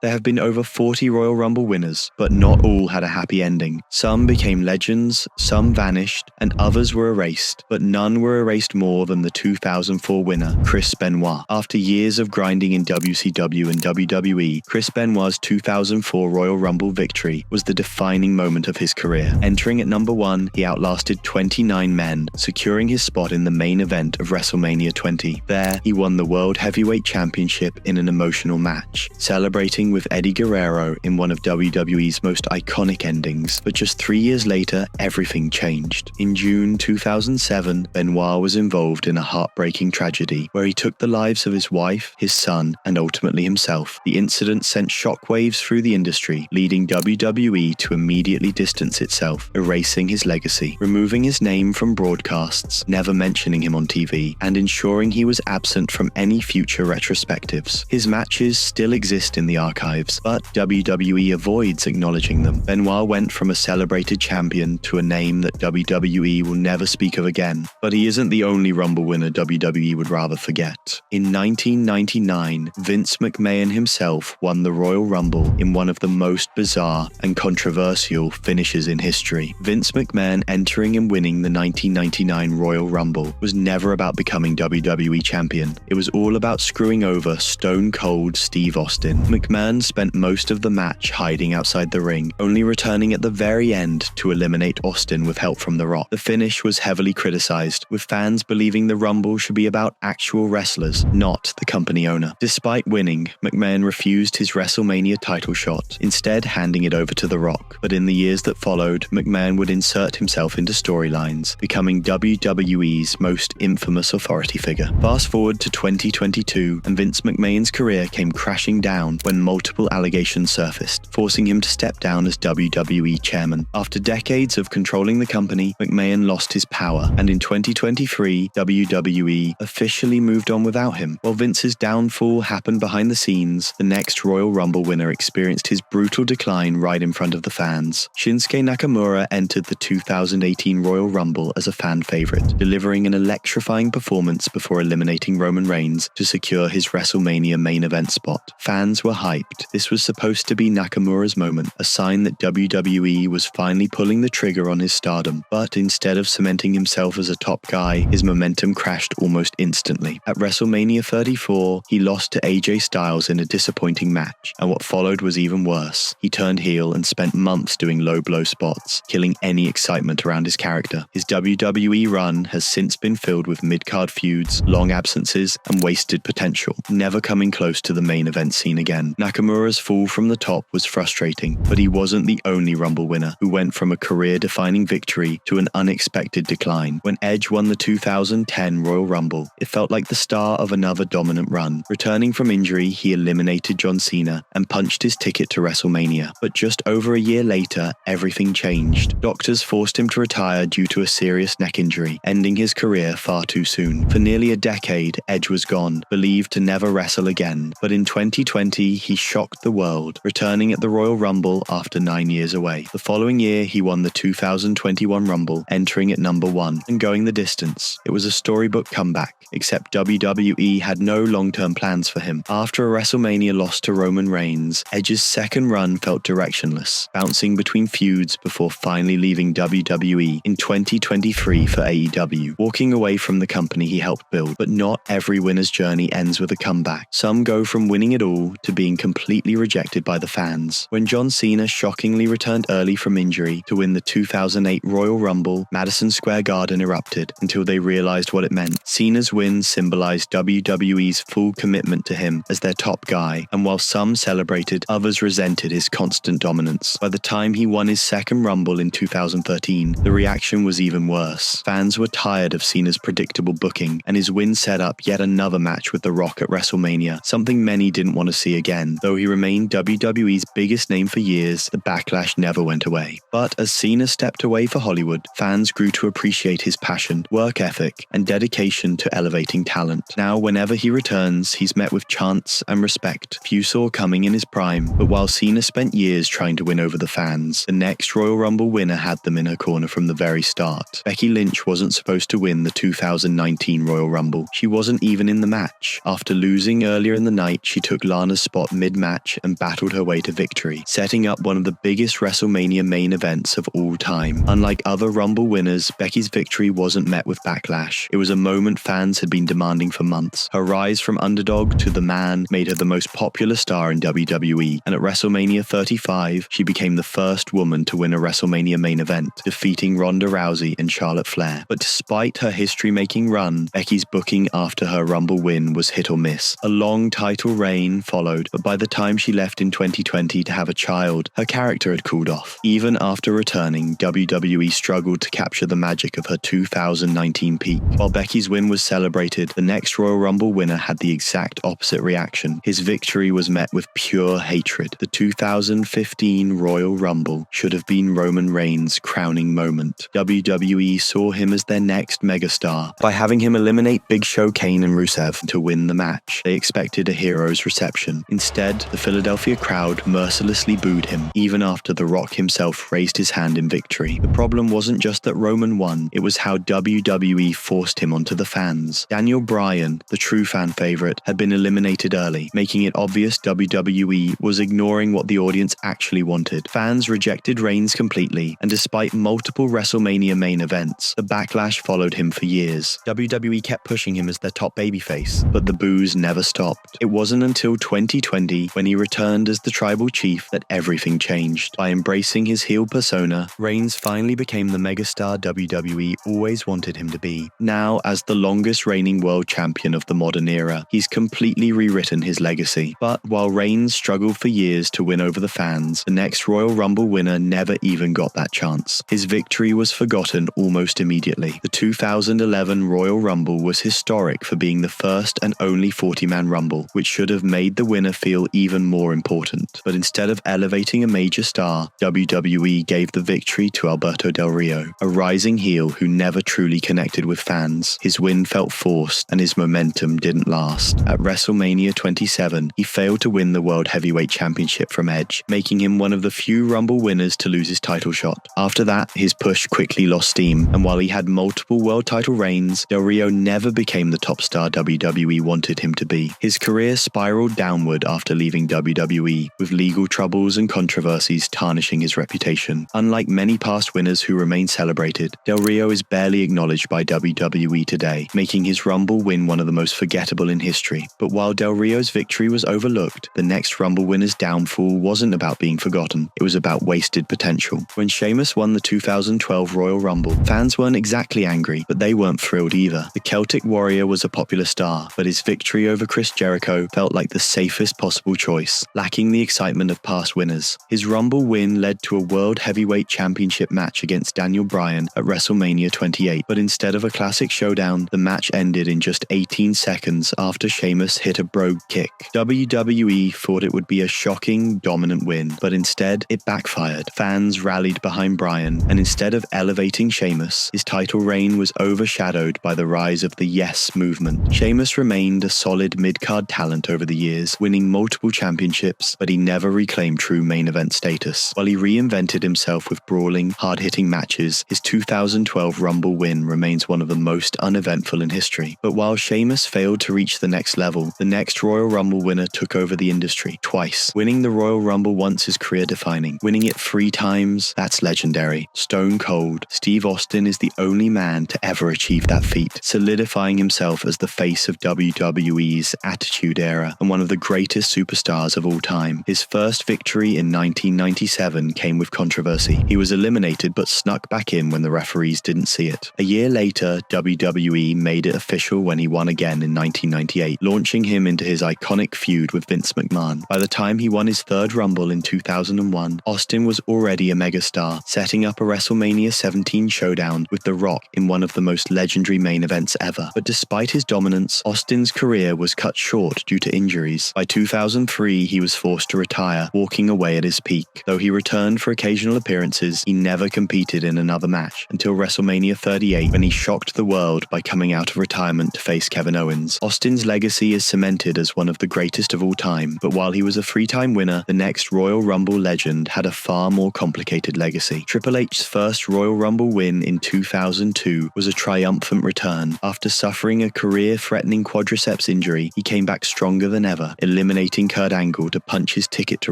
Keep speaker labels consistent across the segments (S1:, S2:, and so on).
S1: There have been over 40 Royal Rumble winners, but not all had a happy ending. Some became legends, some vanished, and others were erased, but none were erased more than the 2004 winner, Chris Benoit. After years of grinding in WCW and WWE, Chris Benoit's 2004 Royal Rumble victory was the defining moment of his career. Entering at number 1, he outlasted 29 men, securing his spot in the main event of WrestleMania 20. There, he won the World Heavyweight Championship in an emotional match, celebrating with Eddie Guerrero in one of WWE's most iconic endings. But just 3 years later, everything changed. In June 2007, Benoit was involved in a heartbreaking tragedy where he took the lives of his wife, his son, and ultimately himself. The incident sent shockwaves through the industry, leading WWE to immediately distance itself, erasing his legacy, removing his name from broadcasts, never mentioning him on TV, and ensuring he was absent from any future retrospectives. His matches still exist in the archives, but WWE avoids acknowledging them. Benoit went from a celebrated champion to a name that WWE will never speak of again. But he isn't the only Rumble winner WWE would rather forget. In 1999, Vince McMahon himself won the Royal Rumble in one of the most bizarre and controversial finishes in history. Vince McMahon entering and winning the 1999 Royal Rumble was never about becoming WWE champion. It was all about screwing over Stone Cold Steve Austin. McMahon spent most of the match hiding outside the ring, only returning at the very end to eliminate Austin with help from The Rock. The finish was heavily criticized, with fans believing the Rumble should be about actual wrestlers, not the company owner. Despite winning, McMahon refused his WrestleMania title shot, instead handing it over to The Rock. But in the years that followed, McMahon would insert himself into storylines, becoming WWE's most infamous authority figure. Fast forward to 2022, and Vince McMahon's career came crashing down when multiple allegations surfaced, forcing him to step down as WWE chairman. After decades of controlling the company, McMahon lost his power, and in 2023, WWE officially moved on without him. While Vince's downfall happened behind the scenes, the next Royal Rumble winner experienced his brutal decline right in front of the fans. Shinsuke Nakamura entered the 2018 Royal Rumble as a fan favorite, delivering an electrifying performance before eliminating Roman Reigns to secure his WrestleMania main event spot. Fans were hyped. This was supposed to be Nakamura's moment, a sign that WWE was finally pulling the trigger on his stardom. But instead of cementing himself as a top guy, his momentum crashed almost instantly. At WrestleMania 34, he lost to AJ Styles in a disappointing match, and what followed was even worse. He turned heel and spent months doing low blow spots, killing any excitement around his character. His WWE run has since been filled with mid-card feuds, long absences, and wasted potential, never coming close to the main event scene again. Nakamura's fall from the top was frustrating, but he wasn't the only Rumble winner who went from a career-defining victory to an unexpected decline. When Edge won the 2010 Royal Rumble, it felt like the start of another dominant run. Returning from injury, he eliminated John Cena and punched his ticket to WrestleMania. But just over a year later, everything changed. Doctors forced him to retire due to a serious neck injury, ending his career far too soon. For nearly a decade, Edge was gone, believed to never wrestle again. But in 2020, he shocked the world, returning at the Royal Rumble after 9 years away. The following year, he won the 2021 Rumble, entering at number 1 and going the distance. It was a storybook comeback, except WWE had no long-term plans for him. After a WrestleMania loss to Roman Reigns, Edge's second run felt directionless, bouncing between feuds before finally leaving WWE in 2023 for AEW, walking away from the company he helped build. But not every winner's journey ends with a comeback. Some go from winning it all to being completely rejected by the fans. When John Cena shockingly returned early from injury to win the 2008 Royal Rumble, Madison Square Garden erupted until they realized what it meant. Cena's win symbolized WWE's full commitment to him as their top guy, and while some celebrated, others resented his constant dominance. By the time he won his second Rumble in 2013, the reaction was even worse. Fans were tired of Cena's predictable booking, and his win set up yet another match with The Rock at WrestleMania, something many didn't want to see again. Though he remained WWE's biggest name for years, the backlash never went away. But as Cena stepped away for Hollywood, fans grew to appreciate his passion, work ethic, and dedication to elevating talent. Now, whenever he returns, he's met with chants and respect few saw coming in his prime. But while Cena spent years trying to win over the fans, the next Royal Rumble winner had them in her corner from the very start. Becky Lynch wasn't supposed to win the 2019 Royal Rumble. She wasn't even in the match. After losing earlier in the night, she took Lana's spot solid match and battled her way to victory, setting up one of the biggest WrestleMania main events of all time. Unlike other Rumble winners, Becky's victory wasn't met with backlash. It was a moment fans had been demanding for months. Her rise from underdog to the man made her the most popular star in WWE, and at WrestleMania 35, she became the first woman to win a WrestleMania main event, defeating Ronda Rousey and Charlotte Flair. But despite her history-making run, Becky's booking after her Rumble win was hit or miss. A long title reign followed, but by the time she left in 2020 to have a child, her character had cooled off. Even after returning, WWE struggled to capture the magic of her 2019 peak. While Becky's win was celebrated, the next Royal Rumble winner had the exact opposite reaction. His victory was met with pure hatred. The 2015 Royal Rumble should have been Roman Reigns' crowning moment. WWE saw him as their next megastar. By having him eliminate Big Show, Kane and Rusev to win the match, they expected a hero's reception. Instead, the Philadelphia crowd mercilessly booed him, even after The Rock himself raised his hand in victory. The problem wasn't just that Roman won, it was how WWE forced him onto the fans. Daniel Bryan, the true fan favorite, had been eliminated early, making it obvious WWE was ignoring what the audience actually wanted. Fans rejected Reigns completely, and despite multiple WrestleMania main events, the backlash followed him for years. WWE kept pushing him as their top babyface, but the boos never stopped. It wasn't until 2020, when he returned as the tribal chief, that everything changed. By embracing his heel persona, Reigns finally became the megastar WWE always wanted him to be. Now, as the longest reigning world champion of the modern era, he's completely rewritten his legacy. But while Reigns struggled for years to win over the fans, the next Royal Rumble winner never even got that chance. His victory was forgotten almost immediately. The 2011 Royal Rumble was historic for being the first and only 40-man Rumble, which should have made the winner feel even more important. But instead of elevating a major star, WWE gave the victory to Alberto Del Rio, a rising heel who never truly connected with fans. His win felt forced, and his momentum didn't last. At WrestleMania 27, he failed to win the World Heavyweight Championship from Edge, making him one of the few Rumble winners to lose his title shot. After that, his push quickly lost steam, and while he had multiple world title reigns, Del Rio never became the top star WWE wanted him to be. His career spiraled downward after leaving WWE, with legal troubles and controversies tarnishing his reputation. Unlike many past winners who remain celebrated, Del Rio is barely acknowledged by WWE today, making his Rumble win one of the most forgettable in history. But while Del Rio's victory was overlooked, the next Rumble winner's downfall wasn't about being forgotten, it was about wasted potential. When Sheamus won the 2012 Royal Rumble, fans weren't exactly angry, but they weren't thrilled either. The Celtic Warrior was a popular star, but his victory over Chris Jericho felt like the safest possible choice, lacking the excitement of past winners. His Rumble win led to a World Heavyweight Championship match against Daniel Bryan at WrestleMania 28, but instead of a classic showdown, the match ended in just 18 seconds after Sheamus hit a brogue kick. WWE thought it would be a shocking, dominant win, but instead, it backfired. Fans rallied behind Bryan, and instead of elevating Sheamus, his title reign was overshadowed by the rise of the Yes movement. Sheamus remained a solid mid-card talent over the years, winning multiple championships, but he never reclaimed true main event status. While he reinvented himself with brawling, hard-hitting matches, his 2012 Rumble win remains one of the most uneventful in history. But while Sheamus failed to reach the next level, the next Royal Rumble winner took over the industry twice. Winning the Royal Rumble once is career-defining. Winning it 3 times, that's legendary. Stone Cold, Steve Austin is the only man to ever achieve that feat, solidifying himself as the face of WWE's Attitude Era and one of the greatest superstars of all time. His first victory in 1997 came with controversy. He was eliminated but snuck back in when the referees didn't see it. A year later, WWE made it official when he won again in 1998, launching him into his iconic feud with Vince McMahon. By the time he won his third Rumble in 2001, Austin was already a megastar, setting up a WrestleMania 17 showdown with The Rock in one of the most legendary main events ever. But despite his dominance, Austin's career was cut short due to injuries. By 2003, he was forced to retire, walking away at his peak. Though he returned for occasional appearances, he never competed in another match until WrestleMania 38, when he shocked the world by coming out of retirement to face Kevin Owens. Austin's legacy is cemented as one of the greatest of all time, but while he was a 3-time winner, the next Royal Rumble legend had a far more complicated legacy. Triple H's first Royal Rumble win in 2002 was a triumphant return. After suffering a career-threatening quadriceps injury, he came back stronger than ever, eliminating beating Kurt Angle to punch his ticket to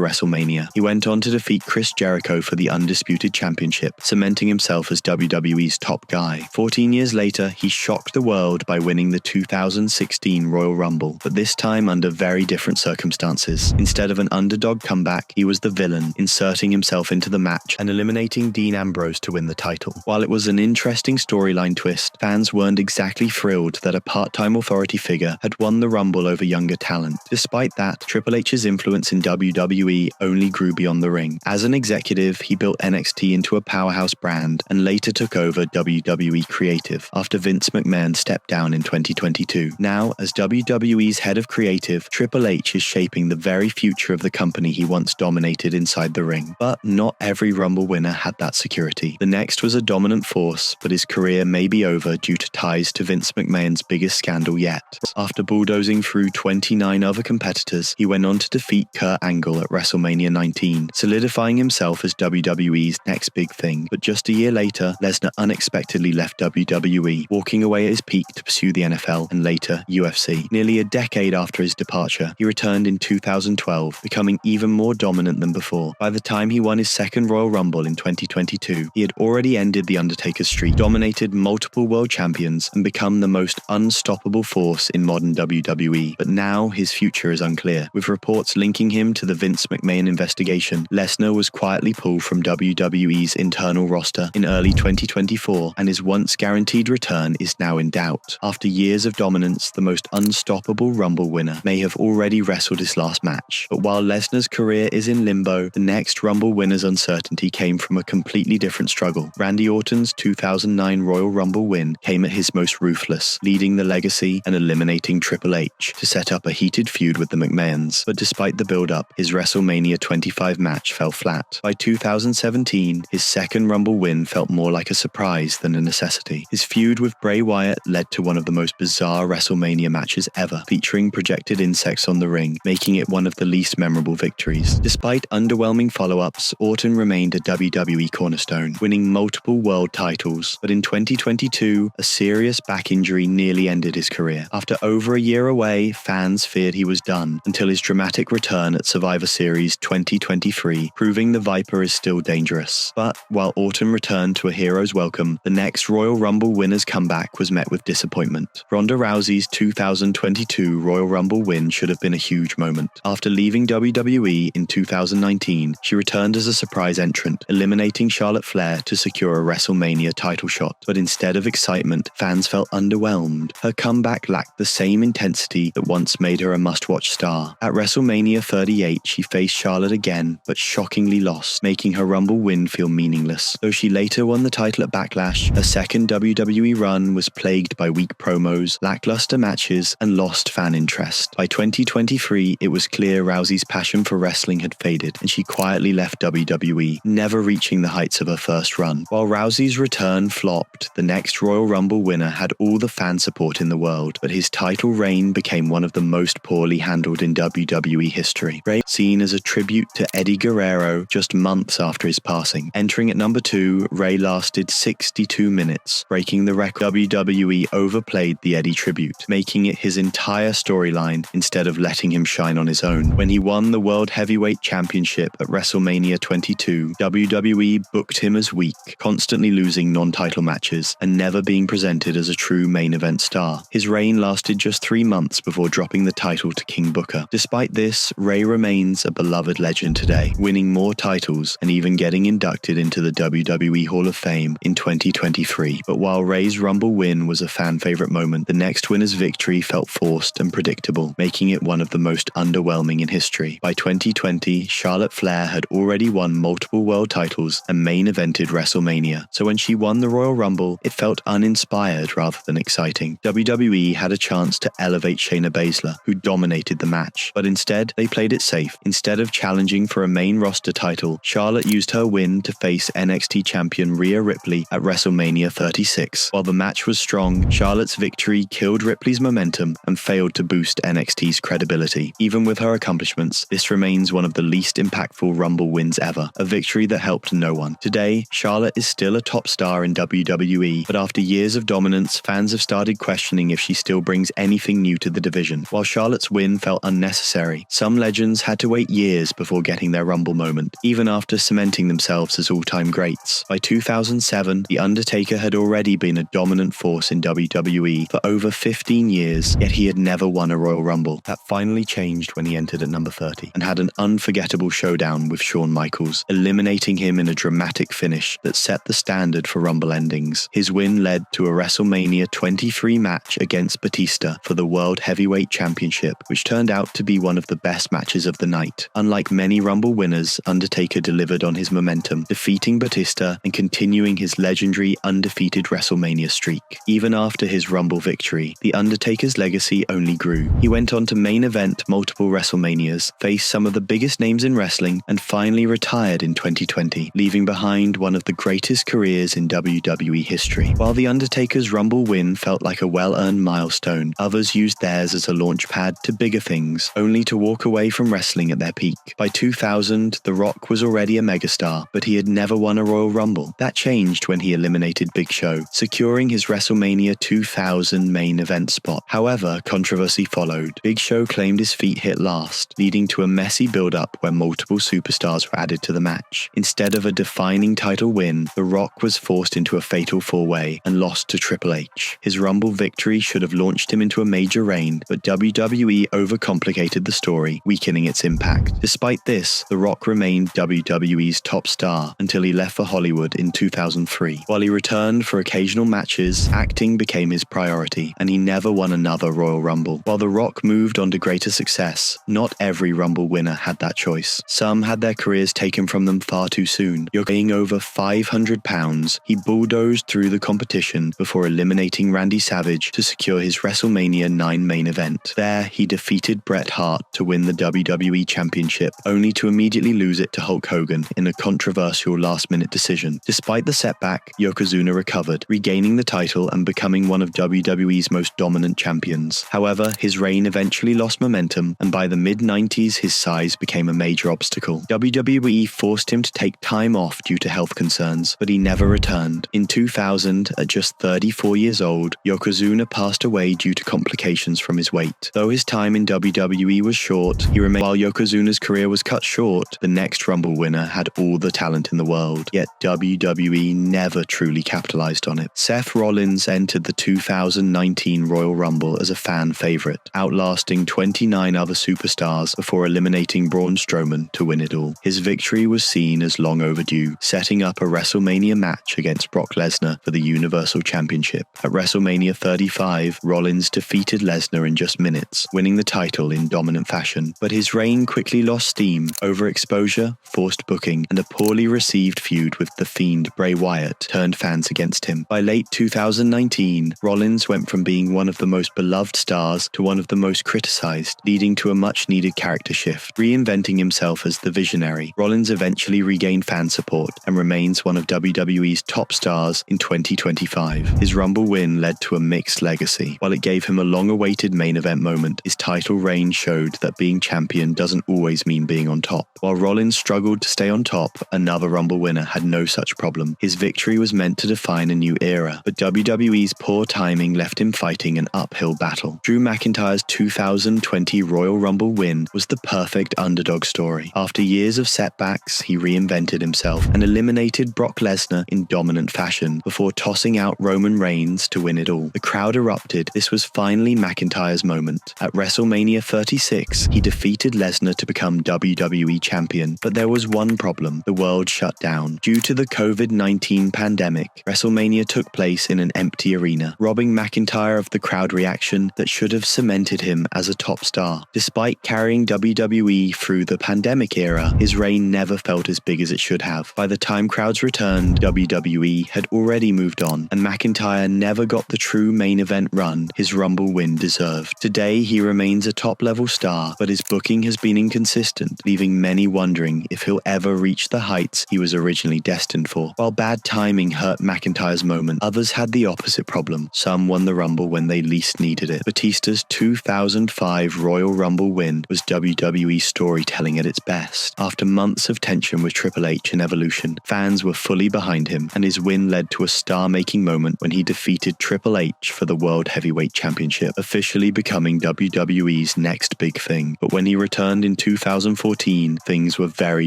S1: WrestleMania. He went on to defeat Chris Jericho for the Undisputed Championship, cementing himself as WWE's top guy. 14 years later, he shocked the world by winning the 2016 Royal Rumble, but this time under very different circumstances. Instead of an underdog comeback, he was the villain, inserting himself into the match and eliminating Dean Ambrose to win the title. While it was an interesting storyline twist, fans weren't exactly thrilled that a part-time authority figure had won the Rumble over younger talent. Despite that, Triple H's influence in WWE only grew beyond the ring. As an executive, he built NXT into a powerhouse brand and later took over WWE Creative after Vince McMahon stepped down in 2022. Now, as WWE's head of creative, Triple H is shaping the very future of the company he once dominated inside the ring. But not every Rumble winner had that security. The next was a dominant force, but his career may be over due to ties to Vince McMahon's biggest scandal yet. After bulldozing through 29 other competitors, he went on to defeat Kurt Angle at WrestleMania 19, solidifying himself as WWE's next big thing. But just a year later, Lesnar unexpectedly left WWE, walking away at his peak to pursue the NFL and later UFC. Nearly a decade after his departure, he returned in 2012, becoming even more dominant than before. By the time he won his second Royal Rumble in 2022, he had already ended the Undertaker's streak, dominated multiple world champions, and become the most unstoppable force in modern WWE. But now his future is unclear. With reports linking him to the Vince McMahon investigation, Lesnar was quietly pulled from WWE's internal roster in early 2024, and his once guaranteed return is now in doubt. After years of dominance, the most unstoppable Rumble winner may have already wrestled his last match. But while Lesnar's career is in limbo, the next Rumble winner's uncertainty came from a completely different struggle. Randy Orton's 2009 Royal Rumble win came at his most ruthless, leading the legacy and eliminating Triple H to set up a heated feud with the McMahons. But despite the build-up, his WrestleMania 25 match fell flat. By 2017, his second Rumble win felt more like a surprise than a necessity. His feud with Bray Wyatt led to one of the most bizarre WrestleMania matches ever, featuring projected insects on the ring, making it one of the least memorable victories. Despite underwhelming follow-ups, Orton remained a WWE cornerstone, winning multiple world titles. But in 2022, a serious back injury nearly ended his career. After over a year away, fans feared he was done, until his dramatic return at Survivor Series 2023, proving the Viper is still dangerous. But while Orton returned to a hero's welcome, the next Royal Rumble winner's comeback was met with disappointment. Ronda Rousey's 2022 Royal Rumble win should have been a huge moment. After leaving WWE in 2019, she returned as a surprise entrant, eliminating Charlotte Flair to secure a WrestleMania title shot. But instead of excitement, fans felt underwhelmed. Her comeback lacked the same intensity that once made her a must-watch star. At WrestleMania 38, she faced Charlotte again, but shockingly lost, making her Rumble win feel meaningless. Though she later won the title at Backlash, her second WWE run was plagued by weak promos, lackluster matches, and lost fan interest. By 2023, it was clear Rousey's passion for wrestling had faded, and she quietly left WWE, never reaching the heights of her first run. While Rousey's return flopped, the next Royal Rumble winner had all the fan support in the world, but his title reign became one of the most poorly handled in WWE history. Ray, seen as a tribute to Eddie Guerrero just months after his passing. Entering at number 2, Ray lasted 62 minutes, breaking the record. WWE overplayed the Eddie tribute, making it his entire storyline instead of letting him shine on his own. When he won the World Heavyweight Championship at WrestleMania 22, WWE booked him as weak, constantly losing non-title matches and never being presented as a true main event star. His reign lasted just 3 months before dropping the title to King Booker. Despite this, Ray remains a beloved legend today, winning more titles and even getting inducted into the WWE Hall of Fame in 2023. But while Ray's Rumble win was a fan favorite moment, the next winner's victory felt forced and predictable, making it one of the most underwhelming in history. By 2020, Charlotte Flair had already won multiple world titles and main evented WrestleMania, so when she won the Royal Rumble, it felt uninspired rather than exciting. WWE had a chance to elevate Shayna Baszler, who dominated the match, but instead they played it safe. Instead of challenging for a main roster title, Charlotte used her win to face NXT champion Rhea Ripley at WrestleMania 36. While the match was strong, Charlotte's victory killed Ripley's momentum and failed to boost NXT's credibility. Even with her accomplishments, this remains one of the least impactful Rumble wins ever, a victory that helped no one. Today, Charlotte is still a top star in WWE, but after years of dominance, fans have started questioning if she still brings anything new to the division. While Charlotte's win felt unnecessary unnecessary. Some legends had to wait years before getting their Rumble moment, even after cementing themselves as all-time greats. By 2007, The Undertaker had already been a dominant force in WWE for over 15 years, yet he had never won a Royal Rumble. That finally changed when he entered at number 30 and had an unforgettable showdown with Shawn Michaels, eliminating him in a dramatic finish that set the standard for Rumble endings. His win led to a WrestleMania 23 match against Batista for the World Heavyweight Championship, which turned out to be one of the best matches of the night. Unlike many Rumble winners, Undertaker delivered on his momentum, defeating Batista and continuing his legendary undefeated WrestleMania streak. Even after his Rumble victory, The Undertaker's legacy only grew. He went on to main event multiple WrestleManias, faced some of the biggest names in wrestling, and finally retired in 2020, leaving behind one of the greatest careers in WWE history. While The Undertaker's Rumble win felt like a well-earned milestone, others used theirs as a launch pad to bigger things, only to walk away from wrestling at their peak. By 2000, The Rock was already a megastar, but he had never won a Royal Rumble. That changed when he eliminated Big Show, securing his WrestleMania 2000 main event spot. However, controversy followed. Big Show claimed his feet hit last, leading to a messy build-up where multiple superstars were added to the match. Instead of a defining title win, The Rock was forced into a fatal four-way and lost to Triple H. His Rumble victory should have launched him into a major reign, but WWE overcomplicated the story, weakening its impact. Despite this, The Rock remained WWE's top star until he left for Hollywood in 2003. While he returned for occasional matches, acting became his priority, and he never won another Royal Rumble. While The Rock moved on to greater success, not every Rumble winner had that choice. Some had their careers taken from them far too soon. Weighing over 500 pounds, he bulldozed through the competition before eliminating Randy Savage to secure his WrestleMania 9 main event. There, he defeated Bret Hart to win the WWE Championship, only to immediately lose it to Hulk Hogan in a controversial last-minute decision. Despite the setback, Yokozuna recovered, regaining the title and becoming one of WWE's most dominant champions. However, his reign eventually lost momentum, and by the mid-90s his size became a major obstacle. WWE forced him to take time off due to health concerns, but he never returned. In 2000, at just 34 years old, Yokozuna passed away due to complications from his weight. Though his time in WWE was short, he remained. While Yokozuna's career was cut short, the next Rumble winner had all the talent in the world, yet WWE never truly capitalized on it. Seth Rollins entered the 2019 Royal Rumble as a fan favorite, outlasting 29 other superstars before eliminating Braun Strowman to win it all. His victory was seen as long overdue, setting up a WrestleMania match against Brock Lesnar for the Universal Championship. At WrestleMania 35, Rollins defeated Lesnar in just minutes, winning the title in dominant fashion. But his reign quickly lost steam. Overexposure, forced booking, and a poorly received feud with The Fiend Bray Wyatt turned fans against him. By late 2019, Rollins went from being one of the most beloved stars to one of the most criticized, leading to a much-needed character shift. Reinventing himself as the Visionary, Rollins eventually regained fan support and remains one of WWE's top stars in 2025. His Rumble win led to a mixed legacy. While it gave him a long-awaited main event moment, his title reign showed that being champion doesn't always mean being on top. While Rollins struggled to stay on top, another Rumble winner had no such problem. His victory was meant to define a new era, but WWE's poor timing left him fighting an uphill battle. Drew McIntyre's 2020 Royal Rumble win was the perfect underdog story. After years of setbacks, he reinvented himself and eliminated Brock Lesnar in dominant fashion before tossing out Roman Reigns to win it all. The crowd erupted. This was finally McIntyre's moment. At WrestleMania 36, he defeated Lesnar to become WWE champion, but there was one problem: the world shut down. Due to the COVID-19 pandemic, WrestleMania took place in an empty arena, robbing McIntyre of the crowd reaction that should have cemented him as a top star. Despite carrying WWE through the pandemic era, his reign never felt as big as it should have. By the time crowds returned, WWE had already moved on, and McIntyre never got the true main event run his Rumble win deserved. Today, he remains a top-level star, but his booking has been inconsistent, leaving many wondering if he'll ever reach the heights he was originally destined for. While bad timing hurt McIntyre's moment, others had the opposite problem. Some won the Rumble when they least needed it. Batista's 2005 Royal Rumble win was WWE storytelling at its best. After months of tension with Triple H and Evolution, fans were fully behind him, and his win led to a star-making moment when he defeated Triple H for the World Heavyweight Championship, officially becoming WWE's next next big thing, but when he returned in 2014, things were very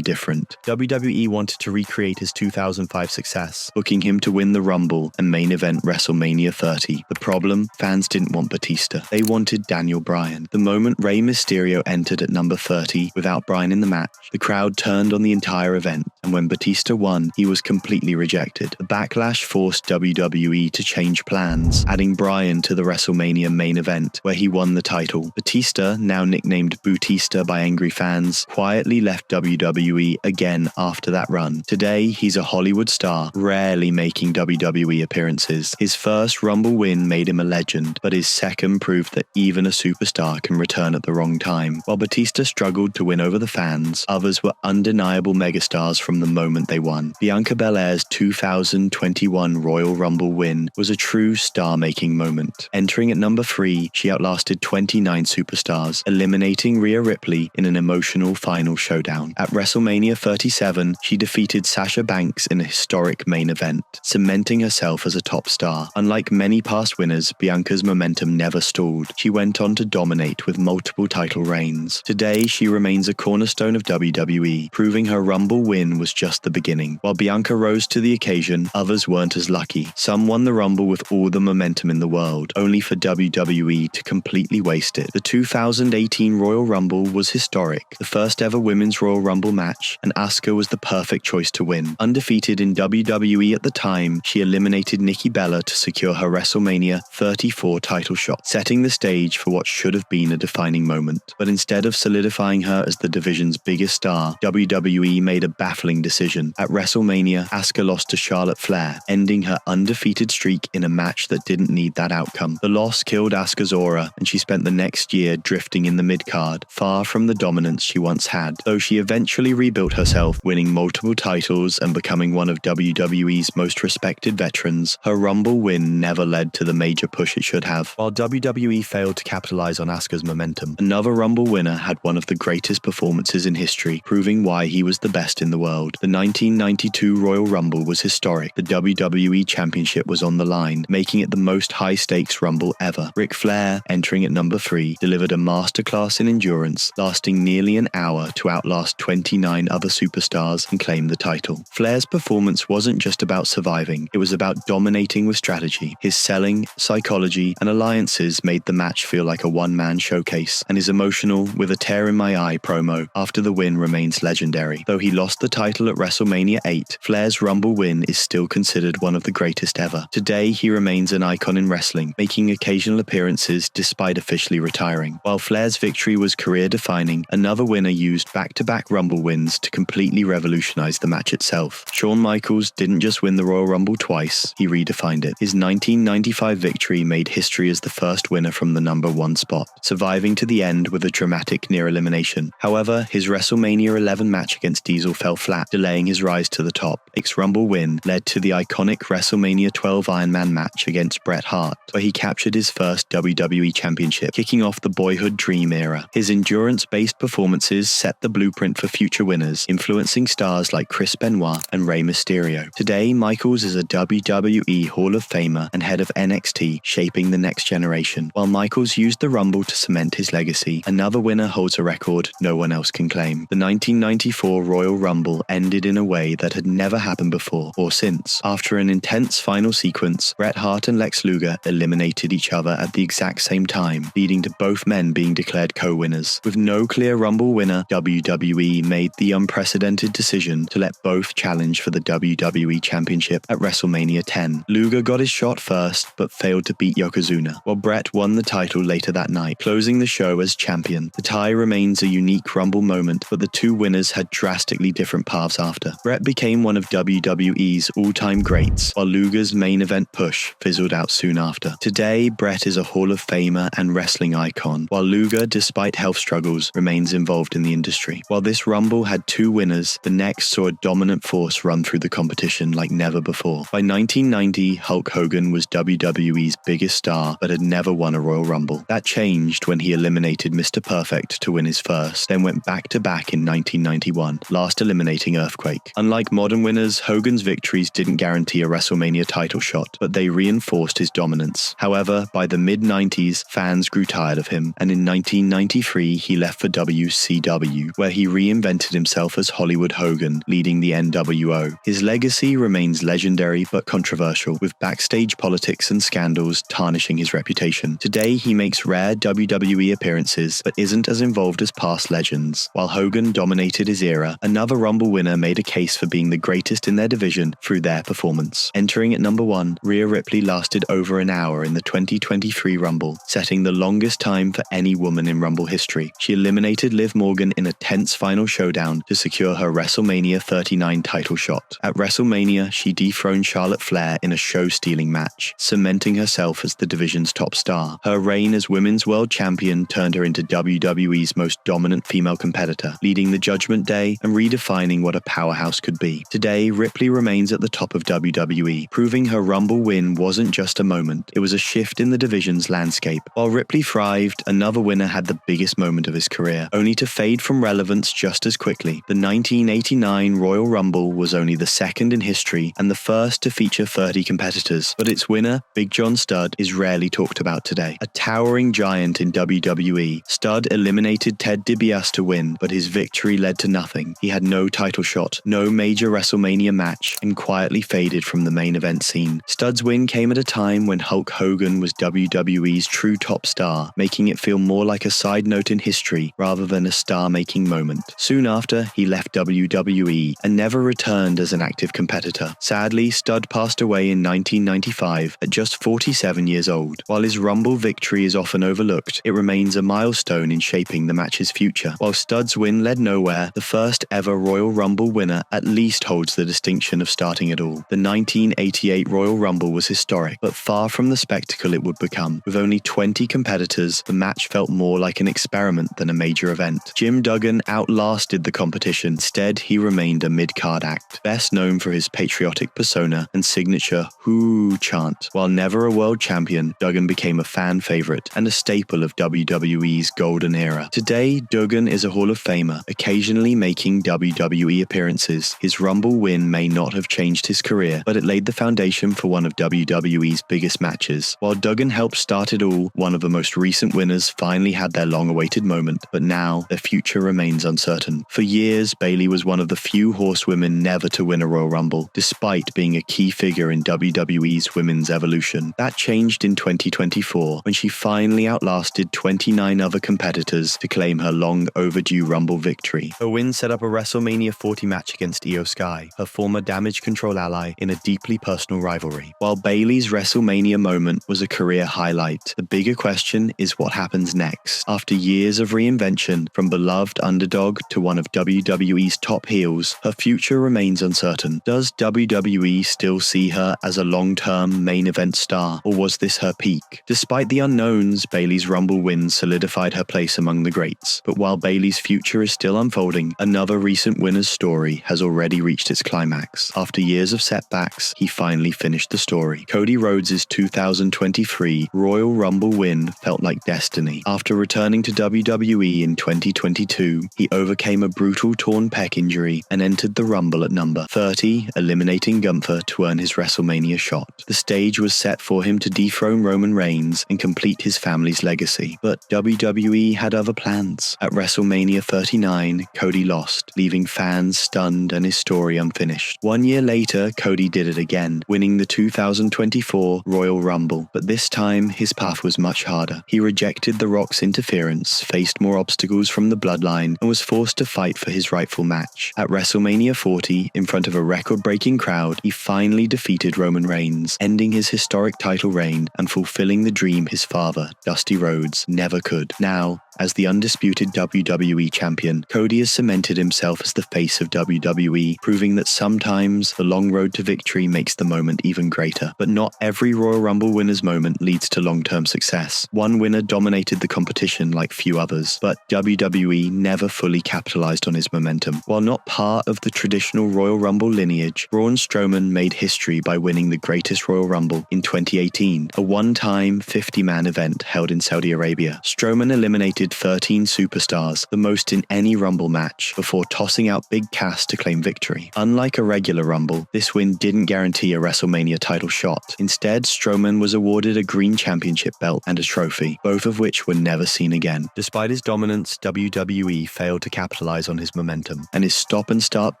S1: different. WWE wanted to recreate his 2005 success, booking him to win the Rumble and main event WrestleMania 30. The problem? Fans didn't want Batista. They wanted Daniel Bryan. The moment Rey Mysterio entered at number 30 without Bryan in the match, the crowd turned on the entire event, and when Batista won, he was completely rejected. The backlash forced WWE to change plans, adding Bryan to the WrestleMania main event, where he won the title. Batista, now nicknamed Bootista by angry fans, quietly left WWE again after that run. Today, he's a Hollywood star, rarely making WWE appearances. His first Rumble win made him a legend, but his second proved that even a superstar can return at the wrong time. While Batista struggled to win over the fans, others were undeniable megastars from the moment they won. Bianca Belair's 2021 Royal Rumble win was a true star-making moment. Entering at number 3, she outlasted 29 superstars, eliminating Rhea Ripley in an emotional final showdown. At WrestleMania 37, she defeated Sasha Banks in a historic main event, cementing herself as a top star. Unlike many past winners, Bianca's momentum never stalled. She went on to dominate with multiple title reigns. Today, she remains a cornerstone of WWE, proving her Rumble win was just the beginning. While Bianca rose to the occasion, others weren't as lucky. Some won the Rumble with all the momentum in the world, only for WWE to completely waste it. The 2018 Royal Rumble was historic, the first ever Women's Royal Rumble match, and Asuka was the perfect choice to win. Undefeated in WWE at the time, she eliminated Nikki Bella to secure her WrestleMania 34 title shot, setting the stage for what should have been a defining moment. But instead of solidifying her as the division's biggest star, WWE made a baffling decision. At WrestleMania, Asuka lost to Charlotte Flair, ending her undefeated streak in a match that didn't need that outcome. The loss killed Asuka's aura, and she spent the next year drifting in the mid-card, far from the dominance she once had. Though she eventually rebuilt herself, winning multiple titles and becoming one of WWE's most respected veterans, her Rumble win never led to the major push it should have. While WWE failed to capitalize on Asuka's momentum, another Rumble winner had one of the greatest performances in history, proving why he was the best in the world. The 1992 Royal Rumble was historic. The WWE Championship was on the line, making it the most high-stakes Rumble ever. Ric Flair, entering at number 3, delivered a masterclass in endurance, lasting nearly an hour to outlast 29 other superstars and claim the title. Flair's performance wasn't just about surviving, it was about dominating with strategy. His selling, psychology, and alliances made the match feel like a one-man showcase, and his emotional, with a tear in my eye promo after the win remains legendary. Though he lost the title at WrestleMania 8, Flair's Rumble win is still considered one of the greatest ever. Today, he remains an icon in wrestling, making occasional appearances despite officially retiring. While Flair's victory was career-defining, another winner used back-to-back Rumble wins to completely revolutionize the match itself. Shawn Michaels didn't just win the Royal Rumble twice, he redefined it. His 1995 victory made history as the first winner from the number 1 spot, surviving to the end with a dramatic near elimination. However, his WrestleMania 11 match against Diesel fell flat, delaying his rise to the top. His Rumble win led to the iconic WrestleMania 12 Iron Man match against Bret Hart, where he captured his first WWE Championship, kicking off the boyhood dream era. His endurance-based performances set the blueprint for future winners, influencing stars like Chris Benoit and Rey Mysterio. Today, Michaels is a WWE Hall of Famer and head of NXT, shaping the next generation. While Michaels used the Rumble to cement his legacy, another winner holds a record no one else can claim. The 1994 Royal Rumble ended in a way that had never happened before or since. After an intense final sequence, Bret Hart and Lex Luger eliminated each other at the exact same time, leading to both men being declared co-winners. With no clear Rumble winner, WWE made the unprecedented decision to let both challenge for the WWE Championship at WrestleMania 10. Luger got his shot first, but failed to beat Yokozuna, while Bret won the title later that night, closing the show as champion. The tie remains a unique Rumble moment, but the two winners had drastically different paths after. Bret became one of WWE's all-time greats, while Luger's main event push fizzled out soon after. Today, Bret is a Hall of Famer and wrestling icon, while Luger, despite health struggles, remains involved in the industry. While this Rumble had two winners, the next saw a dominant force run through the competition like never before. By 1990, Hulk Hogan was WWE's biggest star, but had never won a Royal Rumble. That changed when he eliminated Mr. Perfect to win his first, then went back-to-back in 1991, last eliminating Earthquake. Unlike modern winners winners, Hogan's victories didn't guarantee a WrestleMania title shot, but they reinforced his dominance. However, by the mid-90s, fans grew tired of him, and in 1993 he left for WCW, where he reinvented himself as Hollywood Hogan, leading the NWO. His legacy remains legendary but controversial, with backstage politics and scandals tarnishing his reputation. Today, he makes rare WWE appearances, but isn't as involved as past legends. While Hogan dominated his era, another Rumble winner made a case for being the greatest in their division through their performance. Entering at number 1, Rhea Ripley lasted over an hour in the 2023 Rumble, setting the longest time for any woman in Rumble history. She eliminated Liv Morgan in a tense final showdown to secure her WrestleMania 39 title shot. At WrestleMania, she dethroned Charlotte Flair in a show-stealing match, cementing herself as the division's top star. Her reign as Women's World Champion turned her into WWE's most dominant female competitor, leading the Judgment Day and redefining what a powerhouse could be. Today, Ripley remains at the top of WWE, proving her Rumble win wasn't just a moment, it was a shift in the division's landscape. While Ripley thrived, another winner had the biggest moment of his career, only to fade from relevance just as quickly. The 1989 Royal Rumble was only the second in history and the first to feature 30 competitors, but its winner, Big John Studd, is rarely talked about today. A towering giant in WWE, Studd eliminated Ted DiBiase to win, but his victory led to nothing. He had no title shot, no major WrestleMania match, and quietly faded from the main event scene. Studd's win came at a time when Hulk Hogan was WWE's true top star, making it feel more like a side note in history rather than a star-making moment. Soon after, he left WWE and never returned as an active competitor. Sadly, Studd passed away in 1995 at just 47 years old. While his Rumble victory is often overlooked, it remains a milestone in shaping the match's future. While Studd's win led nowhere, the first ever Royal Rumble winner at least holds the distinction of starting it all. The 1988 Royal Rumble was historic, but far from the spectacle it would become. With only 20 competitors, the match felt more like an experiment than a major event. Jim Duggan outlasted the competition. Instead, he remained a mid-card act, best known for his patriotic persona and signature "Whoo" chant. While never a world champion, Duggan became a fan favorite and a staple of WWE's golden era. Today, Duggan is a Hall of Famer, occasionally making WWE appearances. His Rumble win may not have changed his career, but it laid the foundation for one of WWE's biggest matches. While Duggan helped start it all, one of the most recent winners finally had their long-awaited moment, but now their future remains uncertain. For years, Bayley was one of the few horsewomen never to win a Royal Rumble, despite being a key figure in WWE's women's evolution. That changed in 2024, when she finally outlasted 29 other competitors to claim her long-overdue Rumble victory. Her win set up a WrestleMania 40 match against Io Sky, her former Damage Control ally, in a deeply personal rivalry. While Bayley's WrestleMania moment was a career highlight, the bigger question is what happens next. After years of reinvention, from beloved underdog to one of WWE's top heels, her future remains uncertain. Does WWE still see her as a long-term main event star, or was this her peak? Despite the unknowns, Bayley's Rumble win solidified her place among the greats. But while Bayley's future is still unfolding, another recent winner's story has already reached its climax. After years of setbacks, he finally finished the story. Cody Rhodes' 2023 Royal Rumble win felt like destiny. After returning to WWE in 2022, he overcame a brutal torn pec injury and entered the Rumble at number 30, eliminating Gunther to earn his WrestleMania shot. The stage was set for him to dethrone Roman Reigns and complete his family's legacy, but WWE had other plans. At WrestleMania 39, Cody lost, leaving fans stunned and his story unfinished. 1 year later, Cody did it again, winning the 2024 Royal Rumble, but this time his path was much harder. He rejected The Rock's interference, faced more obstacles from the bloodline, and was forced to fight for his rightful match. At WrestleMania 40, in front of a record-breaking crowd, he finally defeated Roman Reigns, ending his historic title reign and fulfilling the dream his father, Dusty Rhodes, never could. Now, as the undisputed WWE champion, Cody has cemented himself as the face of WWE, proving that sometimes the long road to victory makes the moment even greater. But not every Royal Rumble winner's moment leads to long-term success. One winner dominated the competition like few others, but WWE never fully capitalized on his momentum. While not part of the traditional Royal Rumble lineage, Braun Strowman made history by winning the greatest Royal Rumble in 2018, a one-time 50-man event held in Saudi Arabia. Strowman eliminated defeated 13 superstars, the most in any Rumble match, before tossing out Big Cass to claim victory. Unlike a regular Rumble, this win didn't guarantee a WrestleMania title shot. Instead, Strowman was awarded a green championship belt and a trophy, both of which were never seen again. Despite his dominance, WWE failed to capitalize on his momentum, and his stop-and-start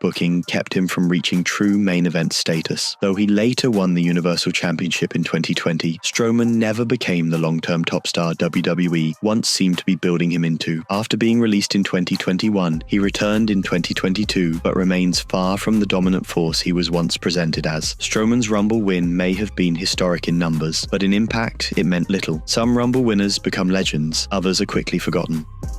S1: booking kept him from reaching true main event status. Though he later won the Universal Championship in 2020, Strowman never became the long-term top star WWE once seemed to be building him into. After being released in 2021, he returned in 2022, but remains far from the dominant force he was once presented as. Strowman's Rumble win may have been historic in numbers, but in impact, it meant little. Some Rumble winners become legends, others are quickly forgotten.